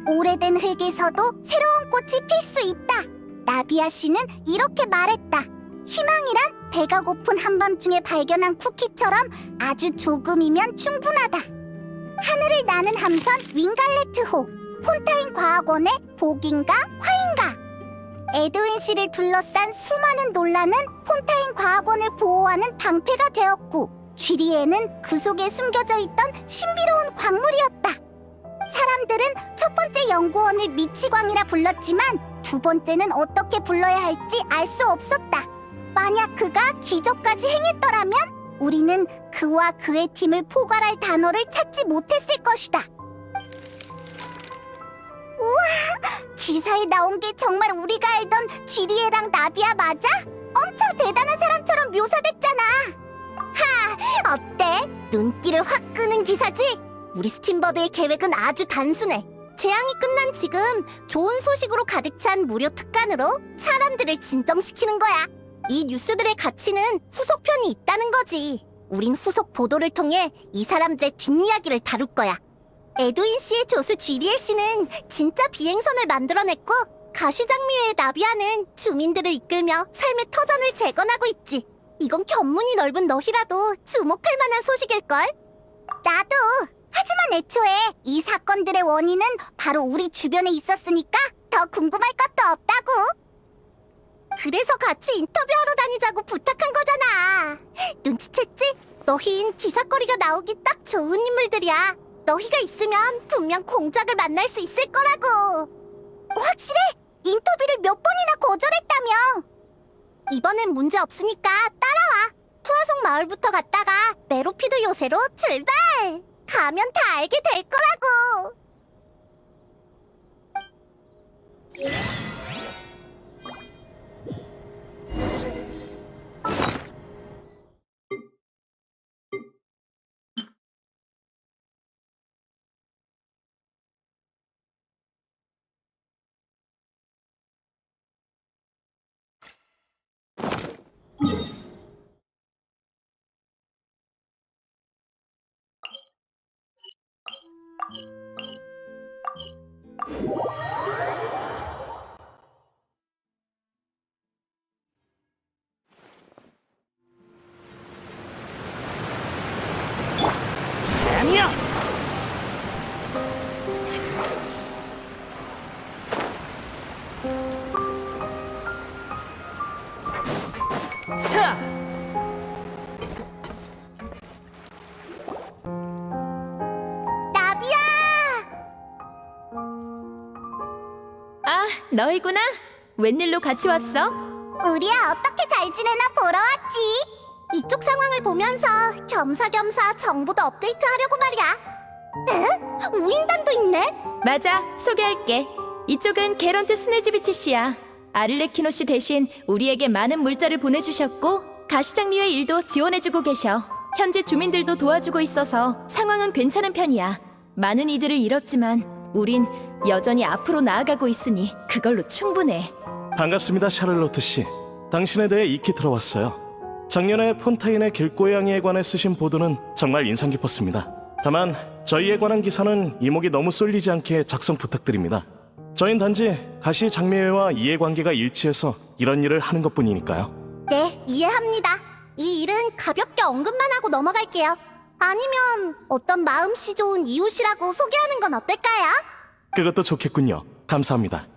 오래된 흙에서도 새로운 꽃이 필 수 있다. 나비아 씨는 이렇게 말했다. 희망이란 배가 고픈 한밤중에 발견한 쿠키처럼 아주 조금이면 충분하다. 하늘을 나는 함선 윙갈레트호, 폰타인 과학원의 복인가 화인가. 에드윈 씨를 둘러싼 수많은 논란은 폰타인 과학원을 보호하는 방패가 되었고, 쥐리에는 그 속에 숨겨져 있던 신비로운 광물이었다. 사람들은 첫 번째 연구원을 미치광이라 불렀지만 두 번째는 어떻게 불러야 할지 알 수 없었다. 만약 그가 기적까지 행했더라면 우리는 그와 그의 팀을 포괄할 단어를 찾지 못했을 것이다. 우와! 기사에 나온 게 정말 우리가 알던 지리에랑 나비아 맞아? 엄청 대단한 사람처럼 묘사됐잖아. 하! 어때? 눈길을 확 끄는 기사지? 우리 스팀버드의 계획은 아주 단순해. 재앙이 끝난 지금 좋은 소식으로 가득 찬 무료 특간으로 사람들을 진정시키는 거야. 이 뉴스들의 가치는 후속편이 있다는 거지. 우린 후속 보도를 통해 이 사람들의 뒷이야기를 다룰 거야. 에드윈 씨의 조수 쥐리에 씨는 진짜 비행선을 만들어냈고, 가시장미의 나비아는 주민들을 이끌며 삶의 터전을 재건하고 있지. 이건 견문이 넓은 너희라도 주목할 만한 소식일걸? 나도! 하지만 애초에 이 사건들의 원인은 바로 우리 주변에 있었으니까 더 궁금할 것도 없다고. 그래서 같이 인터뷰하러 다니자고 부탁한 거잖아. 눈치챘지? 너희는 기사거리가 나오기 딱 좋은 인물들이야. 너희가 있으면 분명 공작을 만날 수 있을 거라고. 확실해? 인터뷰를 몇 번이나 거절했다며. 이번엔 문제 없으니까 따라와. 푸아송 마을부터 갔다가 메로피드 요새로 출발! 가면 다 알게 될 거라고. 아니야! 자! 나비야! 아, 너희구나? 웬일로 같이 왔어? 우리야 어떻게 잘 지내나 보러 왔지. 이쪽 상황을 보면서 겸사겸사 정보도 업데이트하려고 말이야. 에? 우인단도 있네? 맞아, 소개할게. 이쪽은 게런트 스네즈비치 씨야. 아를레키노 씨 대신 우리에게 많은 물자를 보내주셨고, 가시장미의 일도 지원해주고 계셔. 현재 주민들도 도와주고 있어서 상황은 괜찮은 편이야. 많은 이들을 잃었지만 우린 여전히 앞으로 나아가고 있으니 그걸로 충분해. 반갑습니다, 샤를로트 씨. 당신에 대해 익히 들어왔어요. 작년에 폰타인의 길고양이에 관해 쓰신 보도는 정말 인상 깊었습니다. 다만 저희에 관한 기사는 이목이 너무 쏠리지 않게 작성 부탁드립니다. 저희는 단지 가시 장미회와 이해관계가 일치해서 이런 일을 하는 것뿐이니까요. 네, 이해합니다. 이 일은 가볍게 언급만 하고 넘어갈게요. 아니면 어떤 마음씨 좋은 이웃이라고 소개하는 건 어떨까요? 그것도 좋겠군요. 감사합니다.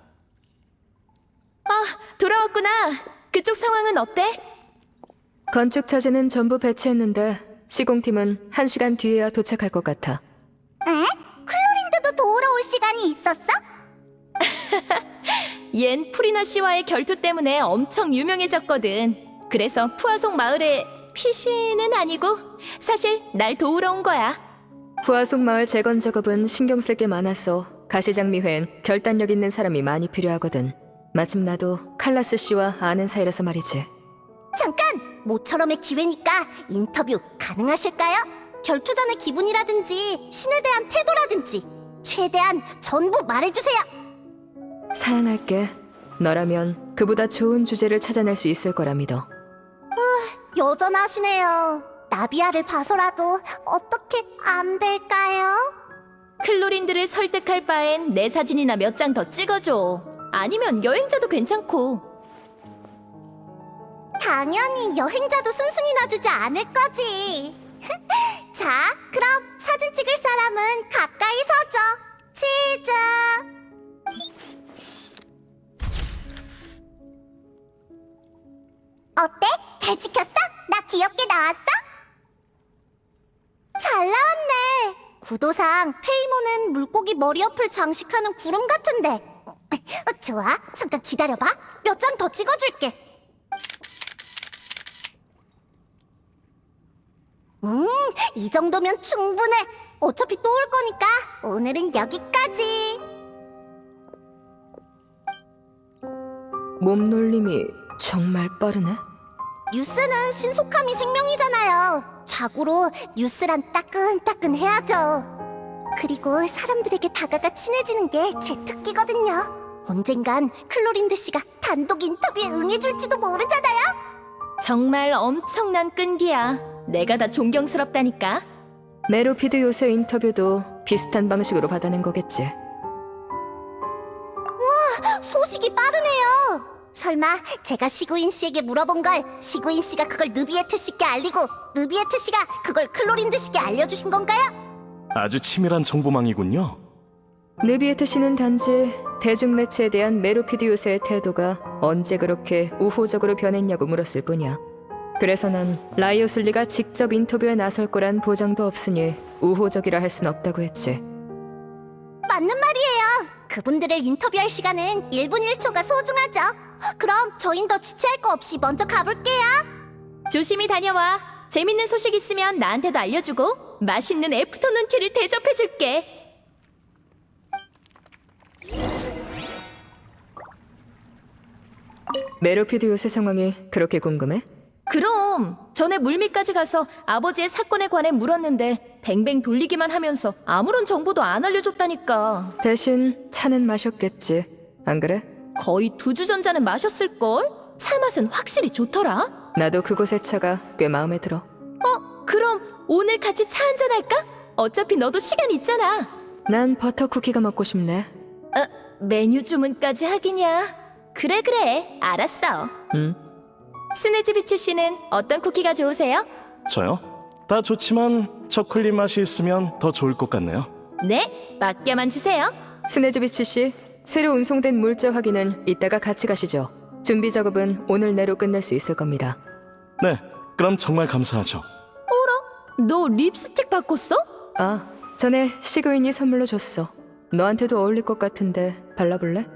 아, 돌아왔구나. 그쪽 상황은 어때? 건축 차지는 전부 배치했는데 시공팀은 1시간 뒤에야 도착할 것 같아. 에? 클로린드도 도우러 올 시간이 있었어? 얜 프리나 씨와의 결투 때문에 엄청 유명해졌거든. 그래서 푸아송 마을에 피신은 아니고 사실 날 도우러 온 거야. 부하속 마을 재건 작업은 신경 쓸 게 많아서 가시장미회엔 결단력 있는 사람이 많이 필요하거든. 마침 나도 칼라스 씨와 아는 사이라서 말이지. 잠깐! 모처럼의 기회니까 인터뷰 가능하실까요? 결투 전의 기분이라든지 신에 대한 태도라든지 최대한 전부 말해주세요. 사양할게. 너라면 그보다 좋은 주제를 찾아낼 수 있을 거라 믿어. 여전하시네요. 나비아를 봐서라도 어떻게 안 될까요? 클로린들을 설득할 바엔 내 사진이나 몇 장 더 찍어줘. 아니면 여행자도 괜찮고. 당연히 여행자도 순순히 놔주지 않을 거지. 자, 그럼 사진 찍을 사람은 가까이 서줘. 치즈. 어때? 잘 찍혔어? 나 귀엽게 나왔어? 잘 나왔네. 구도상 페이모는 물고기 머리 옆을 장식하는 구름 같은데. 좋아, 잠깐 기다려봐. 몇 장 더 찍어줄게. 이 정도면 충분해. 어차피 또 올 거니까 오늘은 여기까지. 몸놀림이 정말 빠르네. 뉴스는 신속함이 생명이잖아요. 자고로 뉴스란 따끈따끈해야죠. 그리고 사람들에게 다가가 친해지는 게 제 특기거든요. 언젠간 클로린드 씨가 단독 인터뷰에 응해줄지도 모르잖아요. 정말 엄청난 끈기야. 내가 다 존경스럽다니까. 메로피드 요새 인터뷰도 비슷한 방식으로 받아낸 거겠지. 소식이 빠르네요. 설마 제가 시구인 씨에게 물어본 걸 시구인 씨가 그걸 느비에트 씨께 알리고 느비에트 씨가 그걸 클로린드 씨께 알려주신 건가요? 아주 치밀한 정보망이군요. 느비에트 씨는 단지 대중매체에 대한 메로피드 요새의 태도가 언제 그렇게 우호적으로 변했냐고 물었을 뿐이야. 그래서 난 라이오슬리가 직접 인터뷰에 나설 거란 보장도 없으니 우호적이라 할 순 없다고 했지. 맞는 말이에요. 그분들을 인터뷰할 시간은 1분 1초가 소중하죠. 그럼 저흰 더 지체할 거 없이 먼저 가볼게요. 조심히 다녀와. 재밌는 소식 있으면 나한테도 알려주고 맛있는 애프터눈 티를 대접해줄게. 메로피드 요새 상황이 그렇게 궁금해? 그럼 전에 물밑까지 가서 아버지의 사건에 관해 물었는데 뱅뱅 돌리기만 하면서 아무런 정보도 안 알려줬다니까. 대신 차는 마셨겠지, 안 그래? 거의 2주 전자는 마셨을걸? 차 맛은 확실히 좋더라. 나도 그곳의 차가 꽤 마음에 들어. 그럼 오늘 같이 차 한잔 할까? 어차피 너도 시간 있잖아. 난 버터 쿠키가 먹고 싶네. 메뉴 주문까지 하기냐? 그래 알았어. 응? 스네즈비치 씨는 어떤 쿠키가 좋으세요? 저요? 다 좋지만 초콜릿 맛이 있으면 더 좋을 것 같네요. 네, 맡겨만 주세요. 스네즈비치 씨, 새로 운송된 물자 확인은 이따가 같이 가시죠. 준비 작업은 오늘 내로 끝낼 수 있을 겁니다. 네, 그럼 정말 감사하죠. 너 립스틱 바꿨어? 아, 전에 시그윈이 선물로 줬어. 너한테도 어울릴 것 같은데 발라볼래?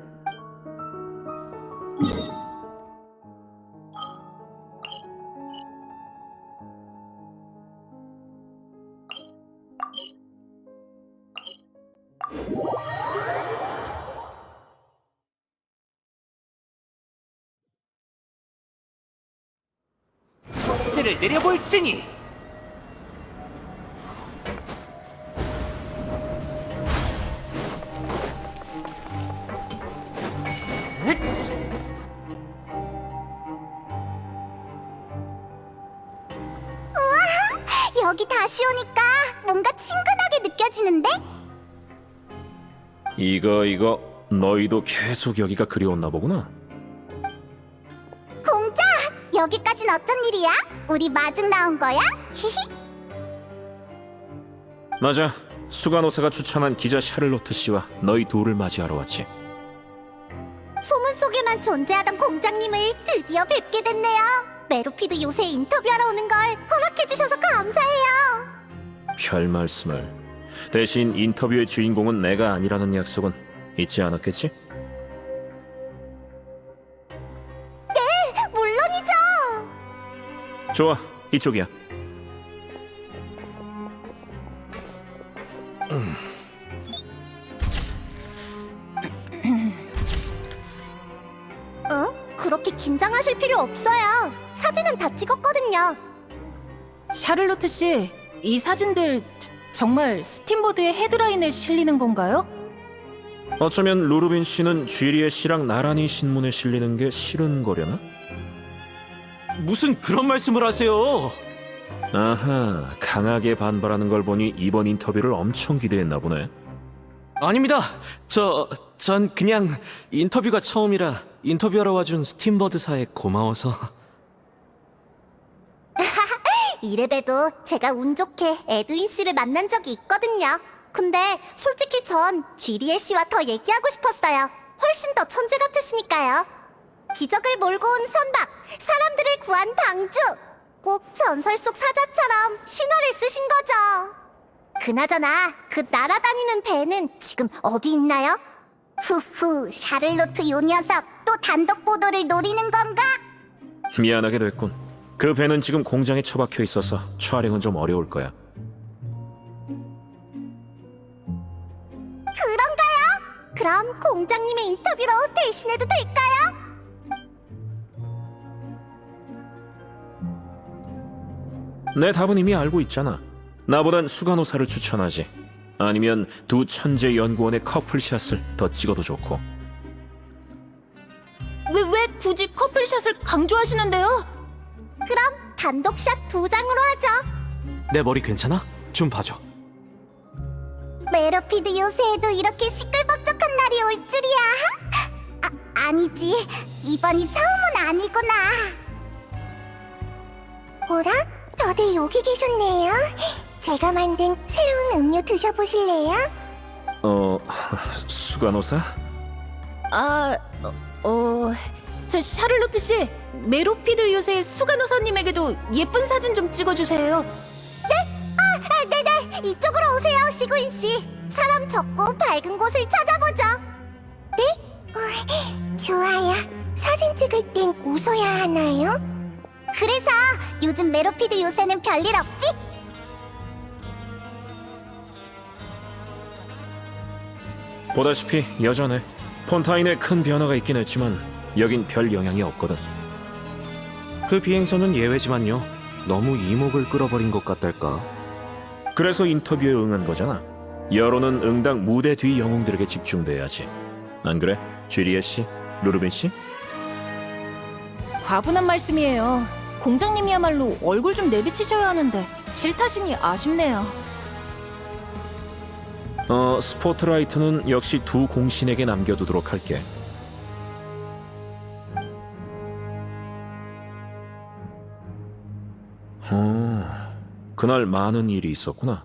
속세를 내려볼지니. 여기 다시 오니까 뭔가 친근하게 느껴지는데? 이거 너희도 계속 여기가 그리웠나 보구나. 공자! 여기까진 어쩐 일이야? 우리 마중 나온 거야? 히히. 맞아, 수간호사가 추천한 기자 샤를로트 씨와 너희 둘을 맞이하러 왔지. 소문 속에만 존재하던 공장님을 드디어 뵙게 됐네요. 메로피드 요새 인터뷰하러 오는 걸 허락해주셔서 감사해요. 별 말씀을. 대신 인터뷰의 주인공은 내가 아니라는 약속은 잊지 않았겠지? 물론이죠. 좋아, 이쪽이야. 그렇게 긴장하실 필요 없어요. 사진은 다 찍었거든요. 샤를로트 씨, 이 사진들 정말 스팀보드의 헤드라인에 실리는 건가요? 어쩌면 루르빈 씨는 쥐리의 씨랑 나란히 신문에 실리는 게 싫은 거려나? 무슨 그런 말씀을 하세요? 아하, 강하게 반발하는 걸 보니 이번 인터뷰를 엄청 기대했나 보네. 아닙니다. 전 그냥 인터뷰가 처음이라 인터뷰하러 와준 스팀버드사에 고마워서. 이래봬도 제가 운 좋게 에드윈 씨를 만난 적이 있거든요. 근데 솔직히 전 지리에 씨와 더 얘기하고 싶었어요. 훨씬 더 천재 같으시니까요. 기적을 몰고 온 선박, 사람들을 구한 방주. 꼭 전설 속 사자처럼 신화를 쓰신 거죠. 그나저나 그 날아다니는 배는 지금 어디 있나요? 후후, 샤를로트 요 녀석 또 단독 보도를 노리는 건가? 미안하게 됐군. 그 배는 지금 공장에 처박혀 있어서 촬영은 좀 어려울 거야. 그런가요? 그럼 공장님의 인터뷰로 대신해도 될까요? 내 답은 이미 알고 있잖아. 나보단 수간호사를 추천하지. 아니면 두 천재 연구원의 커플샷을 더 찍어도 좋고. 왜 굳이 커플샷을 강조하시는데요? 그럼 단독샷 2장으로 하죠. 내 머리 괜찮아? 좀 봐줘. 메로피드 요새에도 이렇게 시끌벅적한 날이 올 줄이야. 아니지. 이번이 처음은 아니구나. 뭐라? 다들 여기 계셨네요. 제가 만든 새로운 음료 드셔보실래요? 수간호사? 저 샤를로트 씨, 메로피드 요새 수간호사님에게도 예쁜 사진 좀 찍어주세요. 네네. 이쪽으로 오세요, 시구인 씨. 사람 적고 밝은 곳을 찾아보죠. 네? 좋아요. 사진 찍을 땐 웃어야 하나요? 그래서 요즘 메로피드 요새는 별일 없지? 보다시피 여전해. 폰타인에 큰 변화가 있긴 했지만 여긴 별 영향이 없거든. 그 비행선은 예외지만요. 너무 이목을 끌어버린 것 같달까. 그래서 인터뷰에 응한 거잖아. 여론은 응당 무대 뒤 영웅들에게 집중돼야지. 안 그래? 쥐리에 씨? 루르빈 씨? 과분한 말씀이에요. 공장님이야말로 얼굴 좀 내비치셔야 하는데 싫다시니 아쉽네요. 스포트라이트는 역시 두 공신에게 남겨두도록 할게. 그날 많은 일이 있었구나.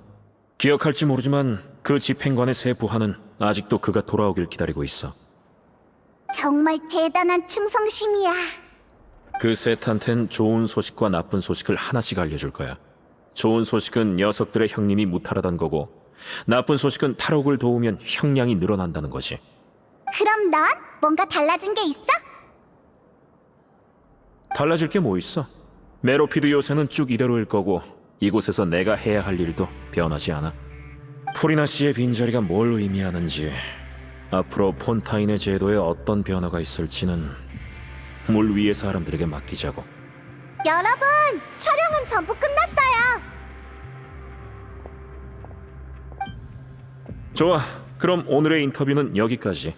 기억할지 모르지만 그 집행관의 새 부하는 아직도 그가 돌아오길 기다리고 있어. 정말 대단한 충성심이야. 그 셋한텐 좋은 소식과 나쁜 소식을 하나씩 알려줄 거야. 좋은 소식은 녀석들의 형님이 무탈하단 거고, 나쁜 소식은 탈옥을 도우면 형량이 늘어난다는 거지. 그럼 넌 뭔가 달라진 게 있어? 달라질 게 뭐 있어? 메로피드 요새는 쭉 이대로일 거고 이곳에서 내가 해야 할 일도 변하지 않아. 프리나 씨의 빈자리가 뭘 의미하는지, 앞으로 폰타인의 제도에 어떤 변화가 있을지는 물 위의 사람들에게 맡기자고. 여러분, 촬영은 전부 끝났어요. 좋아, 그럼 오늘의 인터뷰는 여기까지.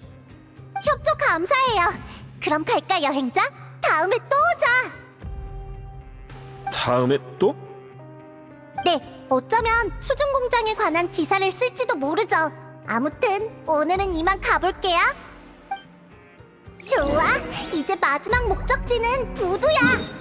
협조 감사해요. 그럼 갈까, 여행자? 다음에 또 오자. 다음에 또? 네, 어쩌면 수중 공장에 관한 기사를 쓸지도 모르죠. 아무튼 오늘은 이만 가볼게요. 좋아, 이제 마지막 목적지는 부두야.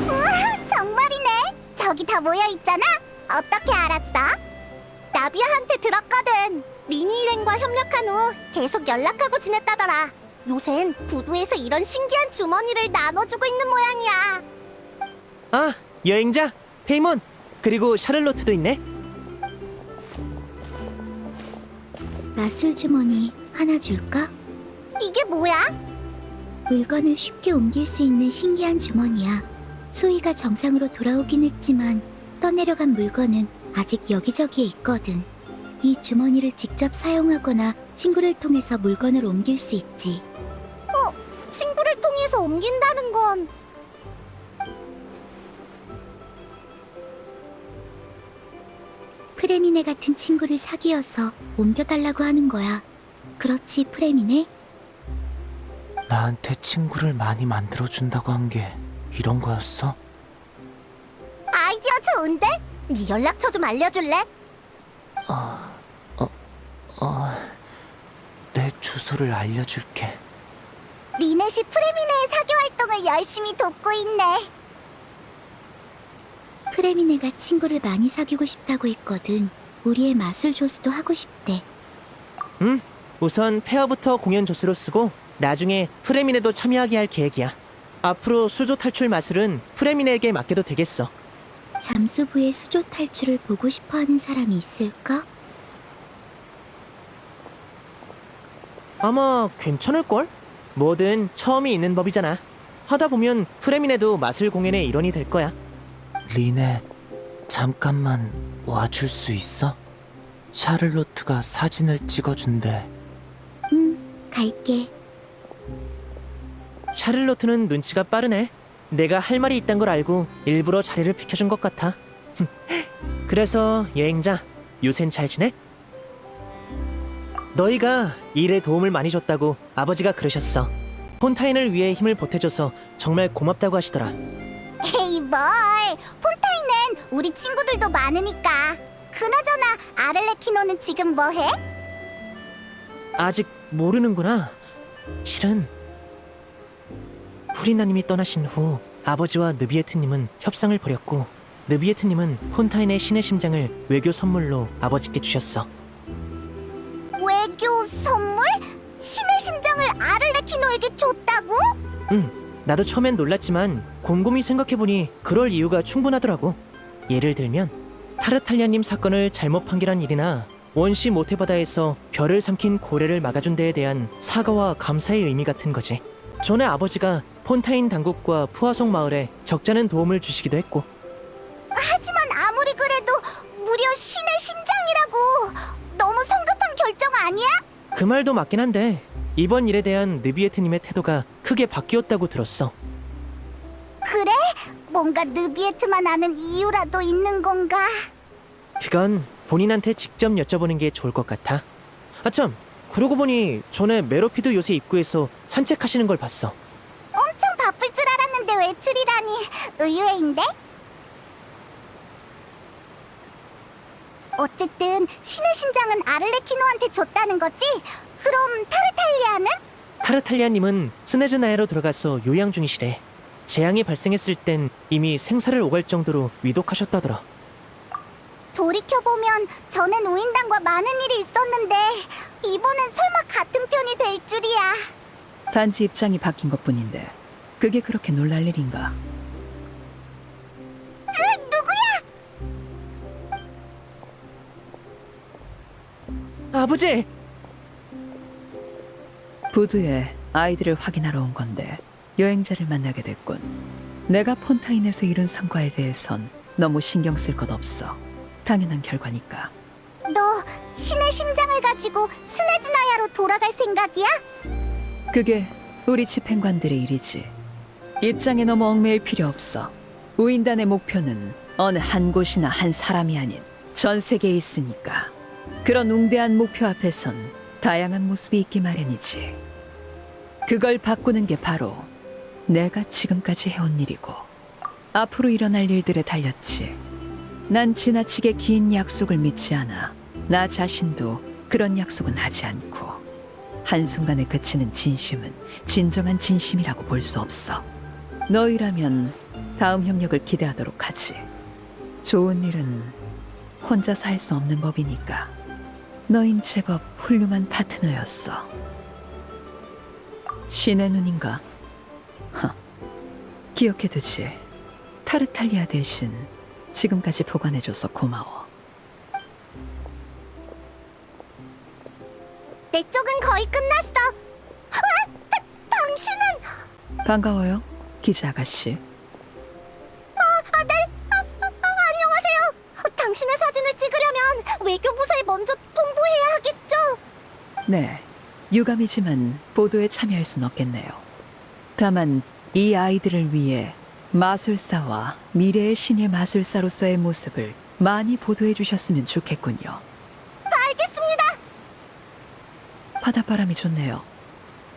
우와, 정말이네. 저기 다 모여있잖아. 어떻게 알았어? 나비아한테 들었거든. 미니 일행과 협력한 후 계속 연락하고 지냈다더라. 요샌 부두에서 이런 신기한 주머니를 나눠주고 있는 모양이야. 아, 여행자, 페이몬, 그리고 샤를로트도 있네. 마술 주머니 하나 줄까? 이게 뭐야? 물건을 쉽게 옮길 수 있는 신기한 주머니야. 소희가 정상으로 돌아오긴 했지만 떠내려간 물건은 아직 여기저기에 있거든. 이 주머니를 직접 사용하거나 친구를 통해서 물건을 옮길 수 있지. 친구를 통해서 옮긴다는 건... 프레미네 같은 친구를 사귀어서 옮겨달라고 하는 거야. 그렇지, 프레미네? 나한테 친구를 많이 만들어준다고 한 게 이런 거였어? 아이디어 좋은데? 네 연락처 좀 알려줄래? 내 주소를 알려줄게. 리넷이 프레미네의 사교 활동을 열심히 돕고 있네. 프레미네가 친구를 많이 사귀고 싶다고 했거든. 우리의 마술 조수도 하고 싶대. 우선 페어부터 공연 조수로 쓰고 나중에 프레미네도 참여하게 할 계획이야. 앞으로 수조 탈출 마술은 프레미네에게 맡겨도 되겠어. 잠수부의 수조 탈출을 보고 싶어하는 사람이 있을까? 아마 괜찮을걸? 뭐든 처음이 있는 법이잖아. 하다 보면 프레미네도 마술 공연의 일원이 될 거야. 리넷, 잠깐만 와줄 수 있어? 샤를로트가 사진을 찍어준대. 갈게. 샤를로트는 눈치가 빠르네. 내가 할 말이 있단 걸 알고 일부러 자리를 비켜준 것 같아. 그래서 여행자, 요샌 잘 지내? 너희가 일에 도움을 많이 줬다고 아버지가 그러셨어. 폰타인을 위해 힘을 보태줘서 정말 고맙다고 하시더라. 에이 뭘, 폰타인은 우리 친구들도 많으니까. 그나저나 아를레키노는 지금 뭐해? 아직 모르는구나. 실은 후리나님이 떠나신 후 아버지와 느비에트님은 협상을 벌였고 느비에트님은 폰타인의 신의 심장을 외교 선물로 아버지께 주셨어. 외교 선물? 신의 심장을 아를레키노에게 줬다고? 나도 처음엔 놀랐지만 곰곰이 생각해보니 그럴 이유가 충분하더라고. 예를 들면 타르탈리아님 사건을 잘못 판결한 일이나 원시 모태바다에서 별을 삼킨 고래를 막아준 데에 대한 사과와 감사의 의미 같은 거지. 전에 아버지가 폰타인 당국과 푸아송 마을에 적잖은 도움을 주시기도 했고. 하지만 아무리 그래도 무려 신의 심장이라고. 너무 성급한 결정 아니야? 그 말도 맞긴 한데 이번 일에 대한 느비에트님의 태도가 크게 바뀌었다고 들었어. 그래? 뭔가 느비에트만 아는 이유라도 있는 건가? 그건 본인한테 직접 여쭤보는 게 좋을 것 같아. 아참, 그러고 보니 전에 메로피드 요새 입구에서 산책하시는 걸 봤어. 엄청 바쁠 줄 알았는데 외출이라니 의외인데? 어쨌든 신의 심장은 아를레키노한테 줬다는 거지? 그럼 타르탈리아는? 타르탈리아님은 스네즈나에로 들어가서 요양 중이시래. 재앙이 발생했을 땐 이미 생사를 오갈 정도로 위독하셨다더라. 돌이켜보면 전엔 우인단과 많은 일이 있었는데 이번엔 설마 같은 편이 될 줄이야. 단지 입장이 바뀐 것뿐인데 그게 그렇게 놀랄 일인가? 누구야? 아버지! 부두에 아이들을 확인하러 온 건데 여행자를 만나게 됐군. 내가 폰타인에서 이룬 성과에 대해선 너무 신경 쓸 것 없어. 당연한 결과니까. 너 신의 심장을 가지고 스네즈나야로 돌아갈 생각이야? 그게 우리 집행관들의 일이지. 입장에 너무 얽매일 필요 없어. 우인단의 목표는 어느 한 곳이나 한 사람이 아닌 전 세계에 있으니까. 그런 웅대한 목표 앞에선 다양한 모습이 있기 마련이지. 그걸 바꾸는 게 바로 내가 지금까지 해온 일이고 앞으로 일어날 일들에 달렸지. 난 지나치게 긴 약속을 믿지 않아. 나 자신도 그런 약속은 하지 않고 한순간에 그치는 진심은 진정한 진심이라고 볼 수 없어. 너희라면 다음 협력을 기대하도록 하지. 좋은 일은 혼자서 할 수 없는 법이니까. 너흰 제법 훌륭한 파트너였어. 신의 눈인가? 기억해두지. 타르탈리아 대신 지금까지 보관해줘서 고마워. 내 쪽은 거의 끝났어. 당신은 반가워요, 기자 아가씨. 안녕하세요. 당신의 사진을 찍으려면 외교부서에 먼저 통보해야 하겠죠? 네, 유감이지만 보도에 참여할 순 없겠네요. 다만 이 아이들을 위해 마술사와 미래의 신의 마술사로서의 모습을 많이 보도해 주셨으면 좋겠군요. 알겠습니다. 바닷바람이 좋네요.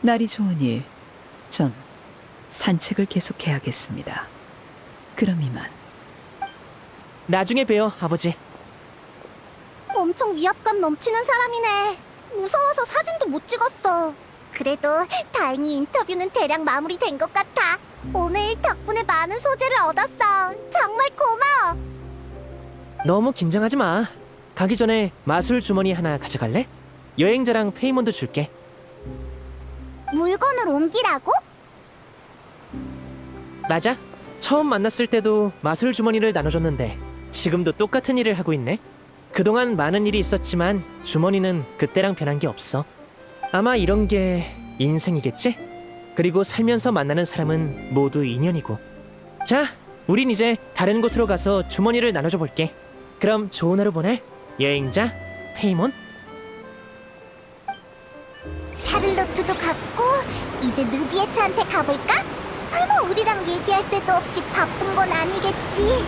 날이 좋으니 전 산책을 계속해야겠습니다. 그럼 이만. 나중에 봬요, 아버지. 엄청 위압감 넘치는 사람이네. 무서워서 사진도 못 찍었어. 그래도 다행히 인터뷰는 대략 마무리된 것 같아. 오늘 덕분에 많은 소재를 얻었어. 정말 고마워. 너무 긴장하지 마. 가기 전에 마술 주머니 하나 가져갈래? 여행자랑 페이몬도 줄게. 물건을 옮기라고? 맞아. 처음 만났을 때도 마술 주머니를 나눠줬는데 지금도 똑같은 일을 하고 있네. 그동안 많은 일이 있었지만 주머니는 그때랑 변한 게 없어. 아마 이런 게 인생이겠지? 그리고 살면서 만나는 사람은 모두 인연이고. 자, 우린 이제 다른 곳으로 가서 주머니를 나눠줘 볼게. 그럼 좋은 하루 보내, 여행자 페이몬. 샤를로트도 갔고 이제 느비에트한테 가볼까? 설마 우리랑 얘기할 새도 없이 바쁜 건 아니겠지?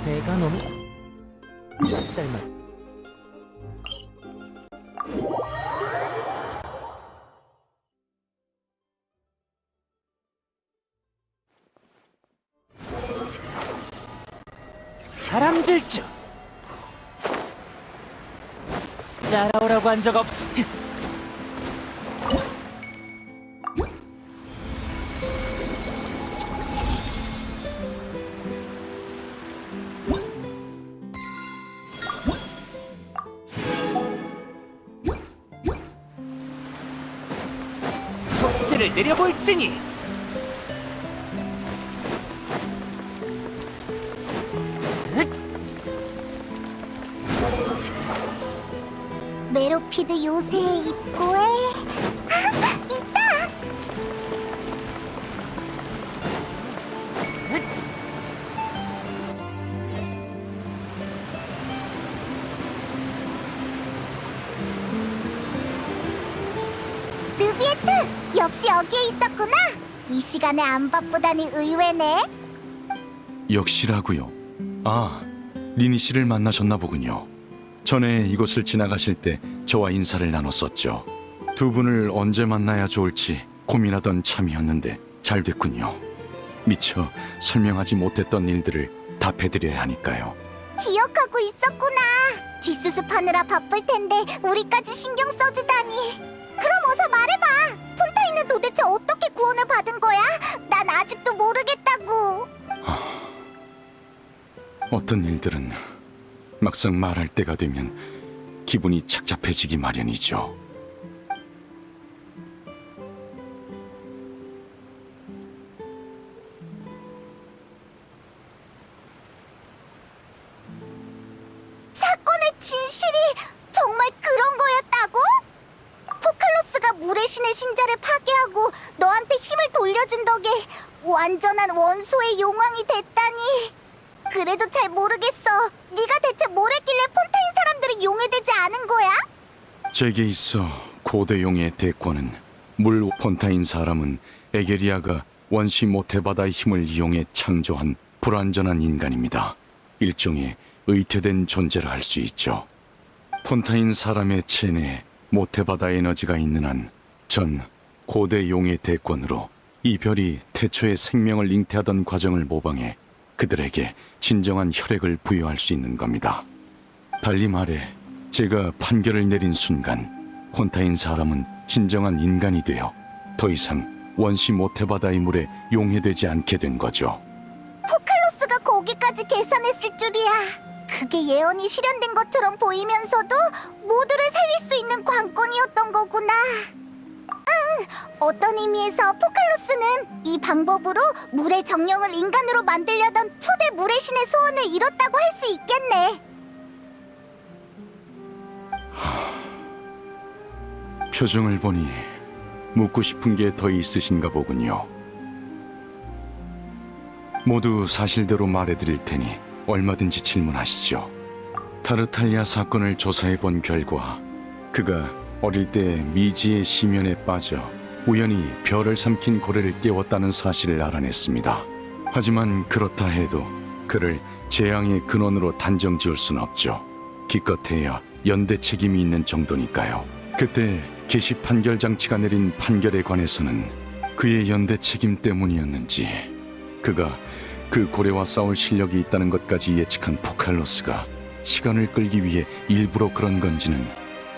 배가 너무 쌀만. 다람질주 따라오라고 한 적 없어. 속세를 내려볼지니. 메로피드 요새의 입구에 있다! 느비에트! 역시 여기에 있었구나! 이 시간에 안 바쁘다니 의외네. 역시라고요. 아, 리니 씨를 만나셨나 보군요. 전에 이곳을 지나가실 때 저와 인사를 나눴었죠. 두 분을 언제 만나야 좋을지 고민하던 참이었는데 잘 됐군요. 미처 설명하지 못했던 일들을 답해드려야 하니까요. 기억하고 있었구나. 뒷수습하느라 바쁠 텐데 우리까지 신경 써주다니. 그럼 어서 말해봐. 폰타인은 도대체 어떻게 구원을 받은 거야? 난 아직도 모르겠다고. 어떤 일들은 막상 말할 때가 되면 기분이 착잡해지기 마련이죠. 사건의 진실이 정말 그런 거였다고? 포칼로스가 물의 신의 신자를 파괴하고 너한테 힘을 돌려준 덕에 완전한 원소의 용왕이 됐다니. 그래도 잘 모르겠어. 네가 대체 뭘 했길래 폰타인 사람들이 용해되지 않은 거야? 제게 있어 고대 용의 대권은 물 폰타인 사람은 에게리아가 원시 모태바다의 힘을 이용해 창조한 불완전한 인간입니다. 일종의 의퇴된 존재라 할 수 있죠. 폰타인 사람의 체내에 모태바다 에너지가 있는 한 전 고대 용의 대권으로 이 별이 태초에 생명을 잉태하던 과정을 모방해 그들에게 진정한 혈액을 부여할 수 있는 겁니다. 달리 말해 제가 판결을 내린 순간 폰타인 사람은 진정한 인간이 되어 더 이상 원시 모태바다의 물에 용해되지 않게 된 거죠. 포칼로스가 거기까지 계산했을 줄이야. 그게 예언이 실현된 것처럼 보이면서도 모두를 살릴 수 있는 관건이었던 거구나. 어떤 의미에서 포칼로스는 이 방법으로 물의 정령을 인간으로 만들려던 초대 물의 신의 소원을 이뤘다고 할 수 있겠네. 표정을 보니 묻고 싶은 게 더 있으신가 보군요. 모두 사실대로 말해드릴 테니 얼마든지 질문하시죠. 타르탈리아 사건을 조사해 본 결과 그가 어릴 때 미지의 심연에 빠져 우연히 별을 삼킨 고래를 깨웠다는 사실을 알아냈습니다. 하지만 그렇다 해도 그를 재앙의 근원으로 단정 지을 순 없죠. 기껏해야 연대 책임이 있는 정도니까요. 그때 계시 판결 장치가 내린 판결에 관해서는 그의 연대 책임 때문이었는지 그가 그 고래와 싸울 실력이 있다는 것까지 예측한 포칼로스가 시간을 끌기 위해 일부러 그런 건지는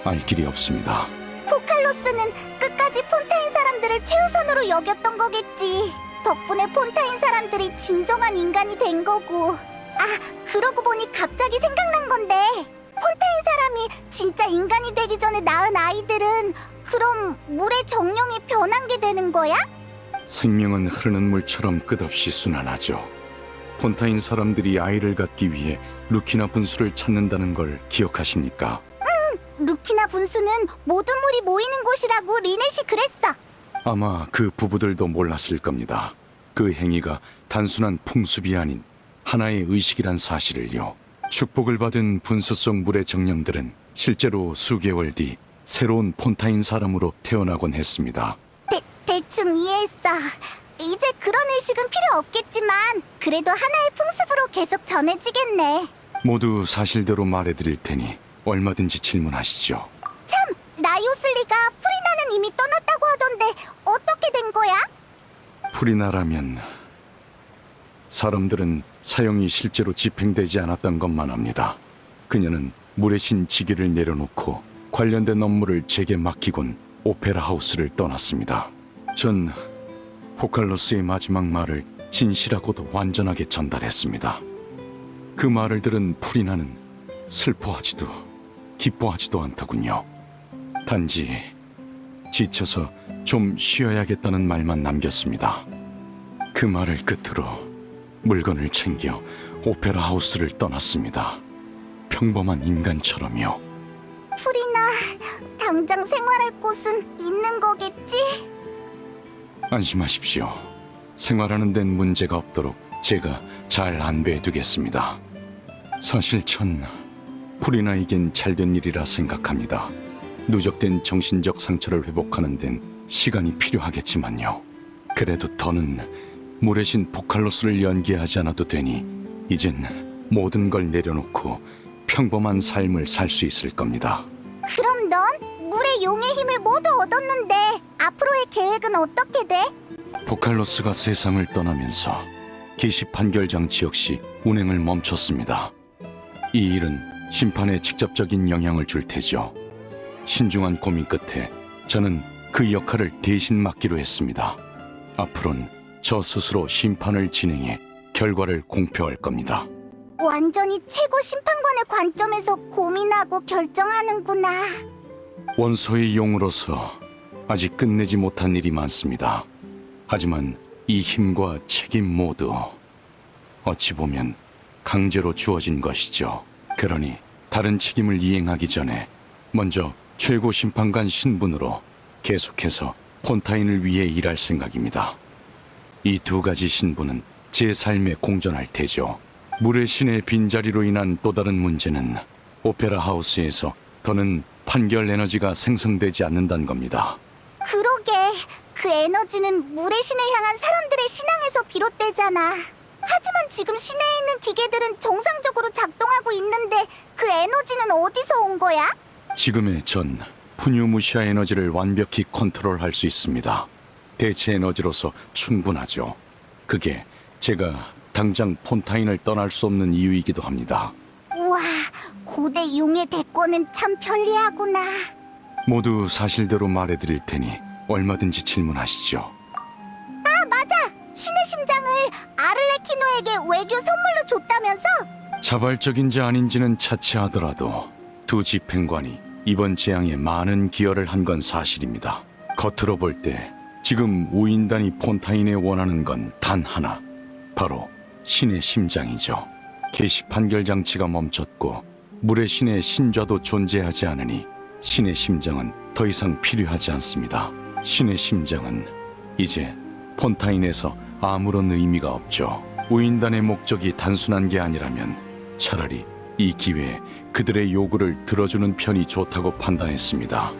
알 길이 없습니다. 포칼로스는 끝까지 폰타인 사람들을 최우선으로 여겼던 거겠지. 덕분에 폰타인 사람들이 진정한 인간이 된 거고. 그러고 보니 갑자기 생각난 건데, 폰타인 사람이 진짜 인간이 되기 전에 낳은 아이들은 그럼 물의 정령이 변한 게 되는 거야? 생명은 흐르는 물처럼 끝없이 순환하죠. 폰타인 사람들이 아이를 갖기 위해 루키나 분수를 찾는다는 걸 기억하십니까? 루키나 분수는 모든 물이 모이는 곳이라고 리넷이 그랬어. 아마 그 부부들도 몰랐을 겁니다. 그 행위가 단순한 풍습이 아닌 하나의 의식이란 사실을요. 축복을 받은 분수 속 물의 정령들은 실제로 수개월 뒤 새로운 폰타인 사람으로 태어나곤 했습니다. 대충 이해했어. 이제 그런 의식은 필요 없겠지만 그래도 하나의 풍습으로 계속 전해지겠네. 모두 사실대로 말해드릴 테니 얼마든지 질문하시죠. 참! 라이오슬리가 프리나는 이미 떠났다고 하던데 어떻게 된 거야? 프리나라면 사람들은 사형이 실제로 집행되지 않았던 것만 압니다. 그녀는 물의 신 지기를 내려놓고 관련된 업무를 제게 맡기곤 오페라 하우스를 떠났습니다. 전 포칼로스의 마지막 말을 진실하고도 완전하게 전달했습니다. 그 말을 들은 프리나는 슬퍼하지도 기뻐하지도 않더군요. 단지 지쳐서 좀 쉬어야겠다는 말만 남겼습니다. 그 말을 끝으로 물건을 챙겨 오페라 하우스를 떠났습니다. 평범한 인간처럼요. 프리나, 당장 생활할 곳은 있는 거겠지? 안심하십시오. 생활하는 데는 문제가 없도록 제가 잘 안배해 두겠습니다. 사실 전 프리나에겐 잘된 일이라 생각합니다. 누적된 정신적 상처를 회복하는 데는 시간이 필요하겠지만요. 그래도 더는 물의 신 포칼로스를 연기하지 않아도 되니 이젠 모든 걸 내려놓고 평범한 삶을 살 수 있을 겁니다. 그럼 넌 물의 용의 힘을 모두 얻었는데 앞으로의 계획은 어떻게 돼? 포칼로스가 세상을 떠나면서 계시 판결 장치 역시 운행을 멈췄습니다. 이 일은 심판에 직접적인 영향을 줄 테죠. 신중한 고민 끝에 저는 그 역할을 대신 맡기로 했습니다. 앞으로는 저 스스로 심판을 진행해 결과를 공표할 겁니다. 완전히 최고 심판관의 관점에서 고민하고 결정하는구나. 원소의 용으로서 아직 끝내지 못한 일이 많습니다. 하지만 이 힘과 책임 모두 어찌 보면 강제로 주어진 것이죠. 그러니 다른 책임을 이행하기 전에 먼저 최고 심판관 신분으로 계속해서 폰타인을 위해 일할 생각입니다. 이 두 가지 신분은 제 삶에 공존할 테죠. 물의 신의 빈자리로 인한 또 다른 문제는 오페라 하우스에서 더는 판결 에너지가 생성되지 않는다는 겁니다. 그러게, 그 에너지는 물의 신을 향한 사람들의 신앙에서 비롯되잖아. 하지만 지금 시내에 있는 기계들은 정상적으로 작동하고 있는데 그 에너지는 어디서 온 거야? 지금의 전 푸뉴무시아 에너지를 완벽히 컨트롤할 수 있습니다. 대체 에너지로서 충분하죠. 그게 제가 당장 폰타인을 떠날 수 없는 이유이기도 합니다. 우와, 고대 용의 대권은 참 편리하구나. 모두 사실대로 말해드릴 테니 얼마든지 질문하시죠. 아르레키노에게 외교 선물로 줬다면서? 자발적인지 아닌지는 차치하더라도 두 집행관이 이번 재앙에 많은 기여를 한 건 사실입니다. 겉으로 볼 때 지금 우인단이 폰타인에 원하는 건 단 하나, 바로 신의 심장이죠. 계시 판결 장치가 멈췄고 물의 신의 신좌도 존재하지 않으니 신의 심장은 더 이상 필요하지 않습니다. 신의 심장은 이제 폰타인에서 아무런 의미가 없죠. 우인단의 목적이 단순한 게 아니라면 차라리 이 기회에 그들의 요구를 들어주는 편이 좋다고 판단했습니다.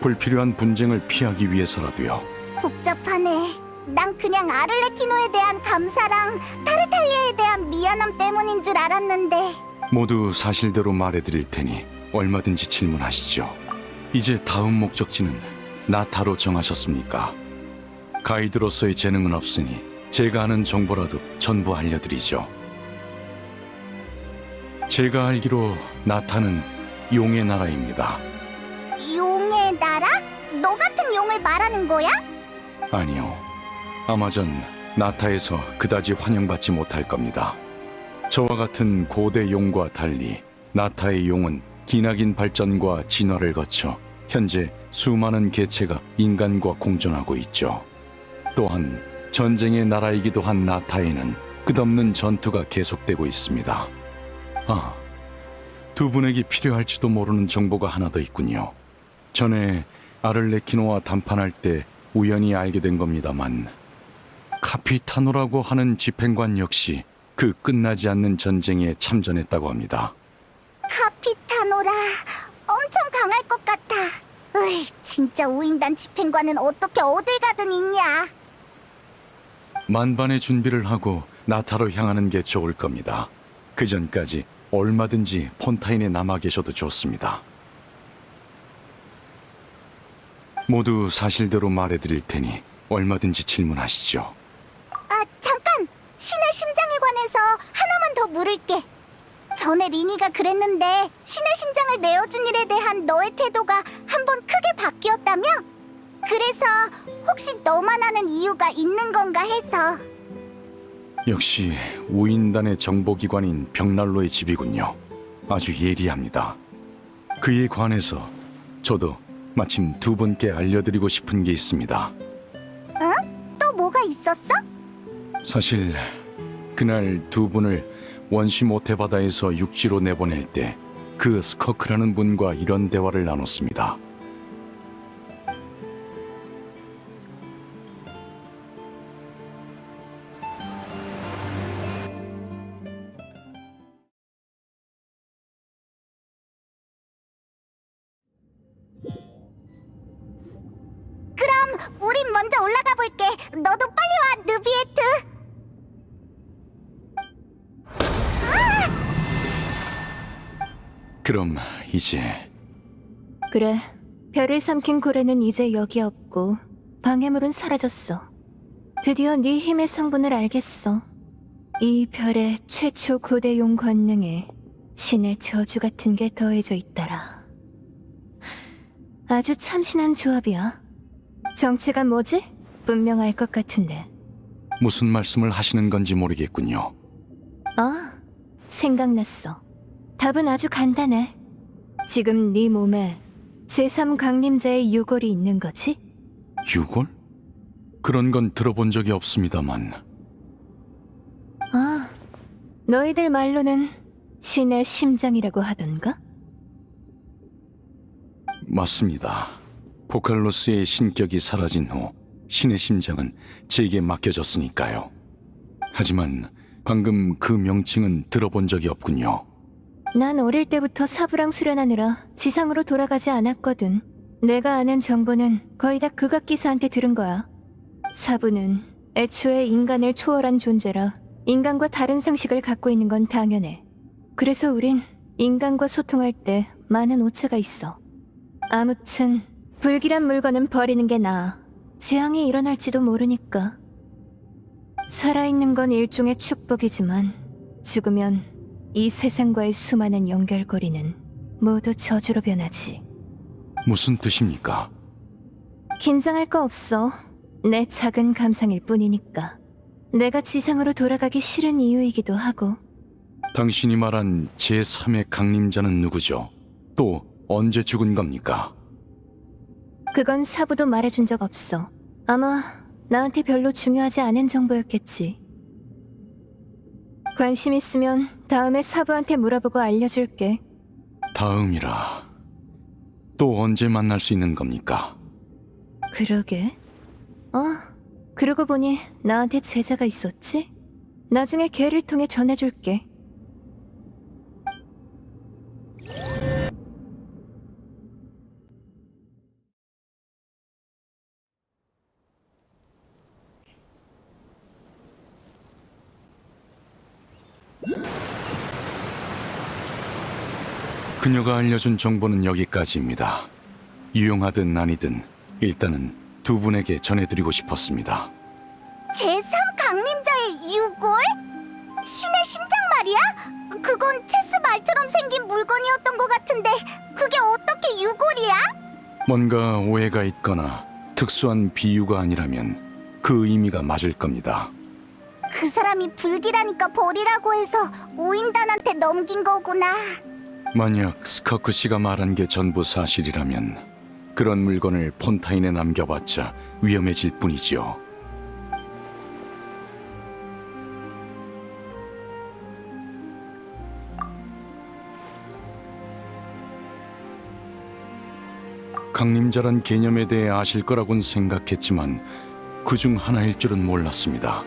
불필요한 분쟁을 피하기 위해서라도요. 복잡하네. 난 그냥 아르레키노에 대한 감사랑 타르탈리아에 대한 미안함 때문인 줄 알았는데. 모두 사실대로 말해드릴 테니 얼마든지 질문하시죠. 이제 다음 목적지는 나타로 정하셨습니까? 가이드로서의 재능은 없으니 제가 아는 정보라도 전부 알려드리죠. 제가 알기로 나타는 용의 나라입니다. 용의 나라? 너 같은 용을 말하는 거야? 아니요. 아마 전 나타에서 그다지 환영받지 못할 겁니다. 저와 같은 고대 용과 달리 나타의 용은 기나긴 발전과 진화를 거쳐 현재 수많은 개체가 인간과 공존하고 있죠. 또한 전쟁의 나라이기도 한 나타에는 끝없는 전투가 계속되고 있습니다. 아, 두 분에게 필요할지도 모르는 정보가 하나 더 있군요. 전에 아를레키노와 담판할 때 우연히 알게 된 겁니다만 카피타노라고 하는 집행관 역시 그 끝나지 않는 전쟁에 참전했다고 합니다. 카피타노라, 엄청 강할 것 같아. 으이, 진짜 우인단 집행관은 어떻게 어딜 가든 있냐. 만반의 준비를 하고 나타로 향하는 게 좋을 겁니다. 그 전까지 얼마든지 폰타인에 남아 계셔도 좋습니다. 모두 사실대로 말해드릴 테니 얼마든지 질문하시죠. 아, 잠깐! 신의 심장에 관해서 하나만 더 물을게. 전에 리니가 그랬는데 신의 심장을 내어준 일에 대한 너의 태도가 한번 크게 바뀌었다며? 그래서 혹시 너만 아는 이유가 있는 건가 해서. 역시 우인단의 정보기관인 벽난로의 집이군요. 아주 예리합니다. 그에 관해서 저도 마침 두 분께 알려드리고 싶은 게 있습니다. 응? 또 뭐가 있었어? 사실 그날 두 분을 원시 모태바다에서 육지로 내보낼 때 그 스커크라는 분과 이런 대화를 나눴습니다. 그럼 우린 먼저 올라가 볼게. 너도 빨리 와, 느비에트. 그럼 이제 그래, 별을 삼킨 고래는 이제 여기 없고 방해물은 사라졌어. 드디어 네 힘의 성분을 알겠어. 이 별의 최초 고대용 권능에 신의 저주 같은 게 더해져 있더라. 아주 참신한 조합이야. 정체가 뭐지? 분명 알 것 같은데. 무슨 말씀을 하시는 건지 모르겠군요. 아, 생각났어. 답은 아주 간단해. 지금 네 몸에 제3강림자의 유골이 있는 거지? 유골? 그런 건 들어본 적이 없습니다만. 아, 너희들 말로는 신의 심장이라고 하던가? 맞습니다. 포칼로스의 신격이 사라진 후 신의 심장은 제게 맡겨졌으니까요. 하지만 방금 그 명칭은 들어본 적이 없군요. 난 어릴 때부터 사부랑 수련하느라 지상으로 돌아가지 않았거든. 내가 아는 정보는 거의 다 극악기사한테 들은 거야. 사부는 애초에 인간을 초월한 존재라 인간과 다른 상식을 갖고 있는 건 당연해. 그래서 우린 인간과 소통할 때 많은 오차가 있어. 아무튼 불길한 물건은 버리는 게 나아. 재앙이 일어날지도 모르니까. 살아있는 건 일종의 축복이지만 죽으면 이 세상과의 수많은 연결고리는 모두 저주로 변하지. 무슨 뜻입니까? 긴장할 거 없어. 내 작은 감상일 뿐이니까. 내가 지상으로 돌아가기 싫은 이유이기도 하고. 당신이 말한 제3의 강림자는 누구죠? 또 언제 죽은 겁니까? 그건 사부도 말해준 적 없어. 아마 나한테 별로 중요하지 않은 정보였겠지. 관심 있으면 다음에 사부한테 물어보고 알려줄게. 다음이라. 또 언제 만날 수 있는 겁니까? 그러게. 그러고 보니 나한테 제자가 있었지? 나중에 걔를 통해 전해줄게. 그녀가 알려준 정보는 여기까지입니다. 유용하든 아니든 일단은 두 분에게 전해드리고 싶었습니다. 제3 강림자의 유골? 신의 심장 말이야? 그건 체스 말처럼 생긴 물건이었던 것 같은데 그게 어떻게 유골이야? 뭔가 오해가 있거나 특수한 비유가 아니라면 그 의미가 맞을 겁니다. 그 사람이 불길하니까 버리라고 해서 우인단한테 넘긴 거구나. 만약 스커크 씨가 말한 게 전부 사실이라면 그런 물건을 폰타인에 남겨봤자 위험해질 뿐이지요. 강림자란 개념에 대해 아실 거라곤 생각했지만 그중 하나일 줄은 몰랐습니다.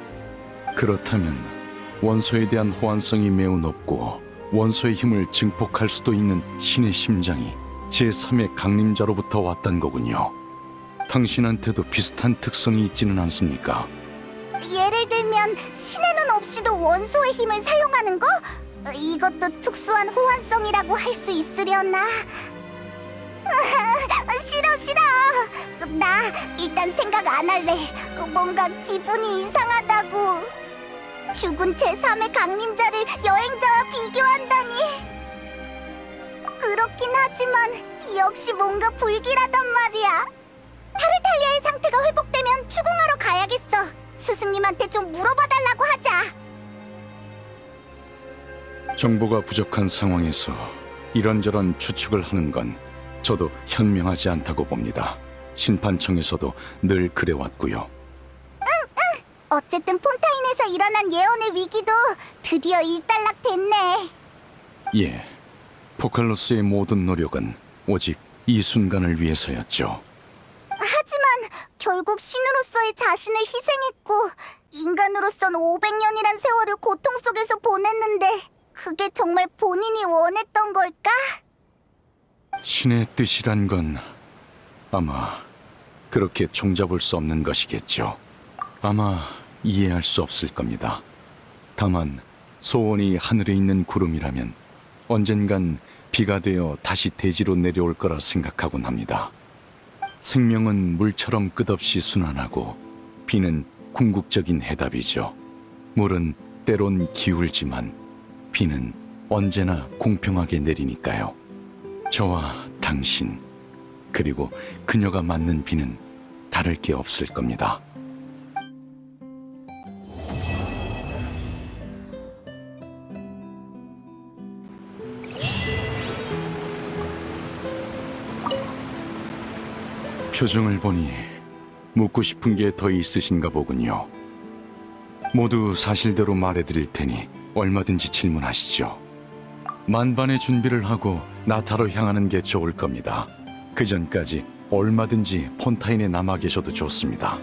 그렇다면 원소에 대한 호환성이 매우 높고 원소의 힘을 증폭할 수도 있는 신의 심장이 제3의 강림자로부터 왔단 거군요. 당신한테도 비슷한 특성이 있지는 않습니까? 예를 들면 신의 눈 없이도 원소의 힘을 사용하는 거? 이것도 특수한 호환성이라고 할 수 있으려나? 싫어. 나 일단 생각 안 할래. 뭔가 기분이 이상하다고. 죽은 제3의 강림자를 여행자와 비교한다니. 그렇긴 하지만 역시 뭔가 불길하단 말이야. 타르탈리아의 상태가 회복되면 추궁하러 가야겠어. 스승님한테 좀 물어봐달라고 하자. 정보가 부족한 상황에서 이런저런 추측을 하는 건 저도 현명하지 않다고 봅니다. 심판청에서도 늘 그래왔고요. 어쨌든 폰타인에서 일어난 예언의 위기도 드디어 일단락됐네. 예, 포칼로스의 모든 노력은 오직 이 순간을 위해서였죠. 하지만 결국 신으로서의 자신을 희생했고 인간으로선 500년이란 세월을 고통 속에서 보냈는데 그게 정말 본인이 원했던 걸까? 신의 뜻이란 건 아마 그렇게 종잡을 수 없는 것이겠죠. 아마 이해할 수 없을 겁니다. 다만 소원이 하늘에 있는 구름이라면 언젠간 비가 되어 다시 대지로 내려올 거라 생각하곤 합니다. 생명은 물처럼 끝없이 순환하고 비는 궁극적인 해답이죠. 물은 때론 기울지만 비는 언제나 공평하게 내리니까요. 저와 당신 그리고 그녀가 맞는 비는 다를 게 없을 겁니다. 표정을 보니 묻고 싶은 게 더 있으신가 보군요. 모두 사실대로 말해드릴 테니 얼마든지 질문하시죠. 만반의 준비를 하고 나타로 향하는 게 좋을 겁니다. 그 전까지 얼마든지 폰타인에 남아 계셔도 좋습니다.